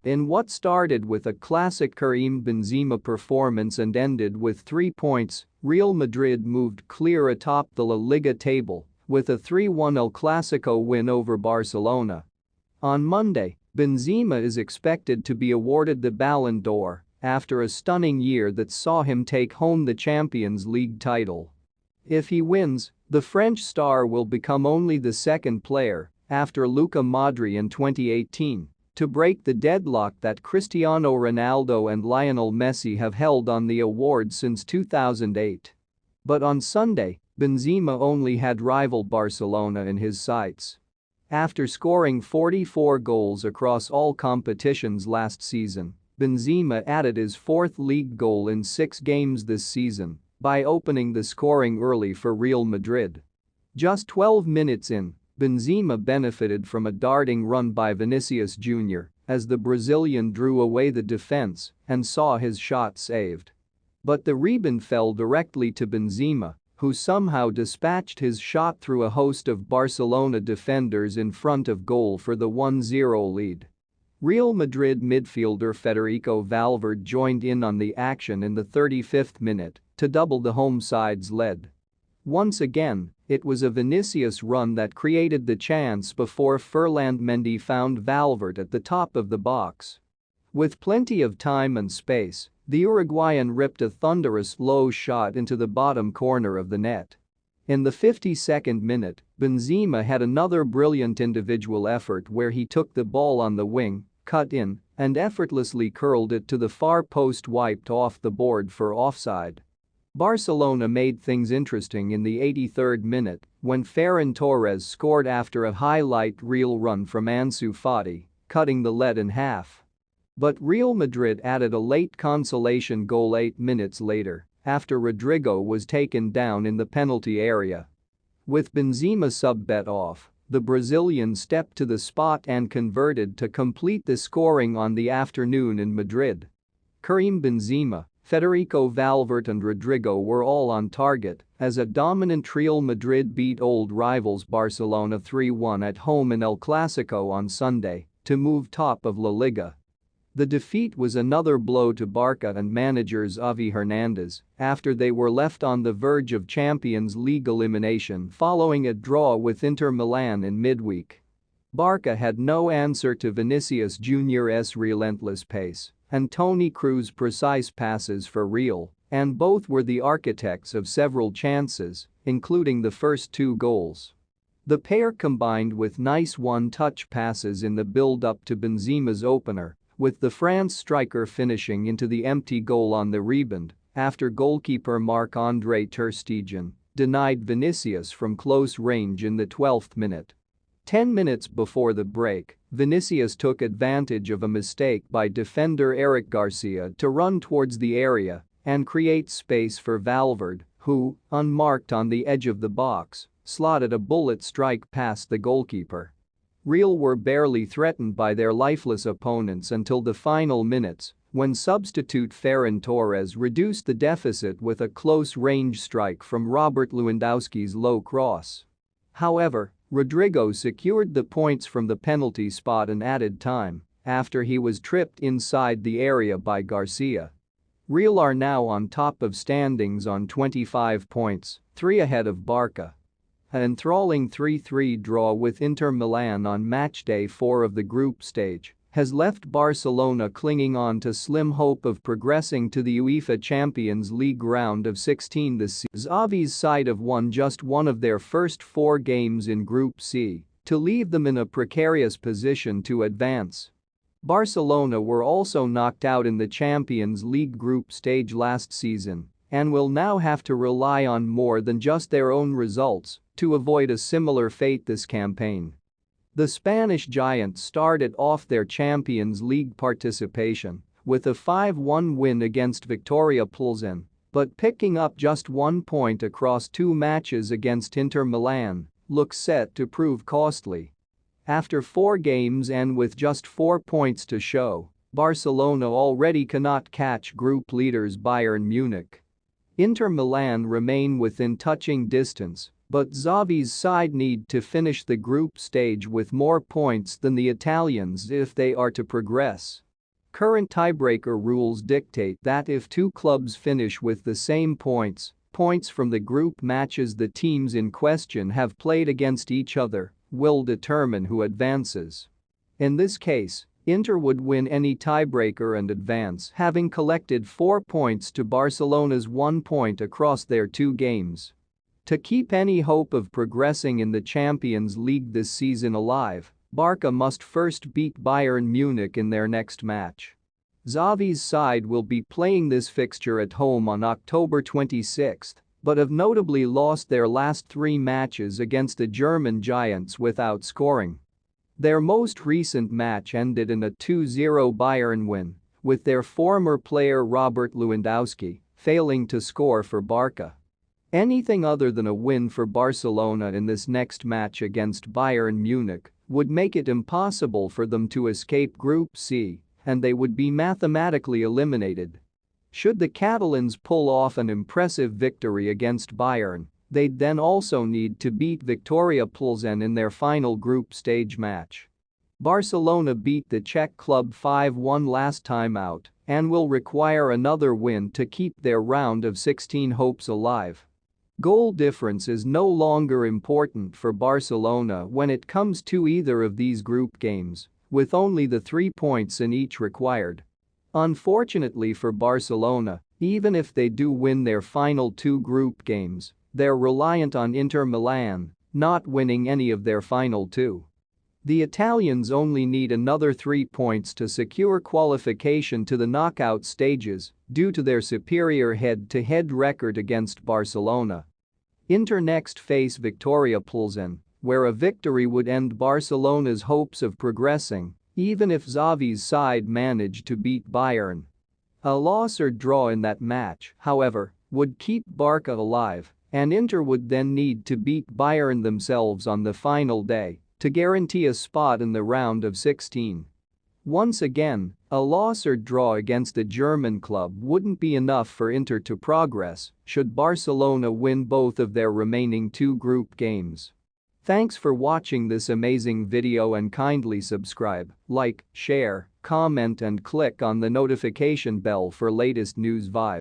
In what started with a classic Karim Benzema performance and ended with 3 points, Real Madrid moved clear atop the La Liga table with a 3-1 El Clasico win over Barcelona. On Monday, Benzema is expected to be awarded the Ballon d'Or after a stunning year that saw him take home the Champions League title. If he wins, the French star will become only the second player, after Luka Modric in 2018, to break the deadlock that Cristiano Ronaldo and Lionel Messi have held on the award since 2008. But on Sunday, Benzema only had rival Barcelona in his sights. After scoring 44 goals across all competitions last season, Benzema added his fourth league goal in 6 games this season by opening the scoring early for Real Madrid. Just 12 minutes in, Benzema benefited from a darting run by Vinicius Jr. as the Brazilian drew away the defense and saw his shot saved. But the rebound fell directly to Benzema, who somehow dispatched his shot through a host of Barcelona defenders in front of goal for the 1-0 lead. Real Madrid midfielder Federico Valverde joined in on the action in the 35th minute to double the home side's lead. Once again, it was a Vinicius run that created the chance before Ferland Mendy found Valverde at the top of the box. With plenty of time and space, the Uruguayan ripped a thunderous low shot into the bottom corner of the net. In the 52nd minute, Benzema had another brilliant individual effort where he took the ball on the wing, cut in, and effortlessly curled it to the far post wiped off the board for offside. Barcelona made things interesting in the 83rd minute when Ferran Torres scored after a highlight reel run from Ansu Fati, cutting the lead in half. But Real Madrid added a late consolation goal 8 minutes later after Rodrigo was taken down in the penalty area. With Benzema sub-bet off, the Brazilian stepped to the spot and converted to complete the scoring on the afternoon in Madrid. Karim Benzema, Federico Valverde and Rodrigo were all on target as a dominant Real Madrid beat old rivals Barcelona 3-1 at home in El Clasico on Sunday to move top of La Liga. The defeat was another blow to Barca and manager Xavi Hernandez after they were left on the verge of Champions League elimination following a draw with Inter Milan in midweek. Barca had no answer to Vinicius Jr.'s relentless pace and Toni Kroos's precise passes for Real, and both were the architects of several chances, including the first 2 goals. The pair combined with nice one-touch passes in the build-up to Benzema's opener, with the France striker finishing into the empty goal on the rebound after goalkeeper Marc-Andre ter Stegen denied Vinicius from close range in the 12th minute. 10 minutes before the break, Vinicius took advantage of a mistake by defender Eric Garcia to run towards the area and create space for Valverde, who, unmarked on the edge of the box, slotted a bullet strike past the goalkeeper. Real were barely threatened by their lifeless opponents until the final minutes, when substitute Ferran Torres reduced the deficit with a close-range strike from Robert Lewandowski's low cross. However, Rodrigo secured the points from the penalty spot in added time after he was tripped inside the area by Garcia. Real are now on top of standings on 25 points, 3 ahead of Barca. An enthralling 3-3 draw with Inter Milan on matchday 4 of the group stage has left Barcelona clinging on to slim hope of progressing to the UEFA Champions League round of 16 this season. Xavi's side have won just one of their first 4 games in Group C to leave them in a precarious position to advance. Barcelona were also knocked out in the Champions League group stage last season and will now have to rely on more than just their own results to avoid a similar fate this campaign. The Spanish giants started off their Champions League participation with a 5-1 win against Victoria Plzen, but picking up just 1 point across 2 matches against Inter Milan looks set to prove costly. After 4 games and with just 4 points to show, Barcelona already cannot catch group leaders Bayern Munich. Inter Milan remain within touching distance, but Xavi's side need to finish the group stage with more points than the Italians if they are to progress. Current tiebreaker rules dictate that if two clubs finish with the same points from the group matches the teams in question have played against each other will determine who advances. In this case, Inter would win any tiebreaker and advance, having collected 4 points to Barcelona's 1 point across their 2 games. To keep any hope of progressing in the Champions League this season alive, Barca must first beat Bayern Munich in their next match. Xavi's side will be playing this fixture at home on October 26, but have notably lost their last 3 matches against the German giants without scoring. Their most recent match ended in a 2-0 Bayern win, with their former player Robert Lewandowski failing to score for Barca. Anything other than a win for Barcelona in this next match against Bayern Munich would make it impossible for them to escape Group C, and they would be mathematically eliminated. Should the Catalans pull off an impressive victory against Bayern, they'd then also need to beat Victoria Plzen in their final group stage match. Barcelona beat the Czech club 5-1 last time out and will require another win to keep their round of 16 hopes alive. Goal difference is no longer important for Barcelona when it comes to either of these group games, with only the 3 points in each required. Unfortunately for Barcelona, even if they do win their final 2 group games, they're reliant on Inter Milan not winning any of their final 2. The Italians only need another 3 points to secure qualification to the knockout stages due to their superior head-to-head record against Barcelona. Inter next face Victoria Plzen, where a victory would end Barcelona's hopes of progressing, even if Xavi's side managed to beat Bayern. A loss or draw in that match, however, would keep Barca alive, and Inter would then need to beat Bayern themselves on the final day to guarantee a spot in the round of 16. Once again, a loss or draw against the German club wouldn't be enough for Inter to progress should Barcelona win both of their remaining 2 group games. Thanks for watching this amazing video and kindly subscribe, like, share, comment and click on the notification bell for latest news vibes.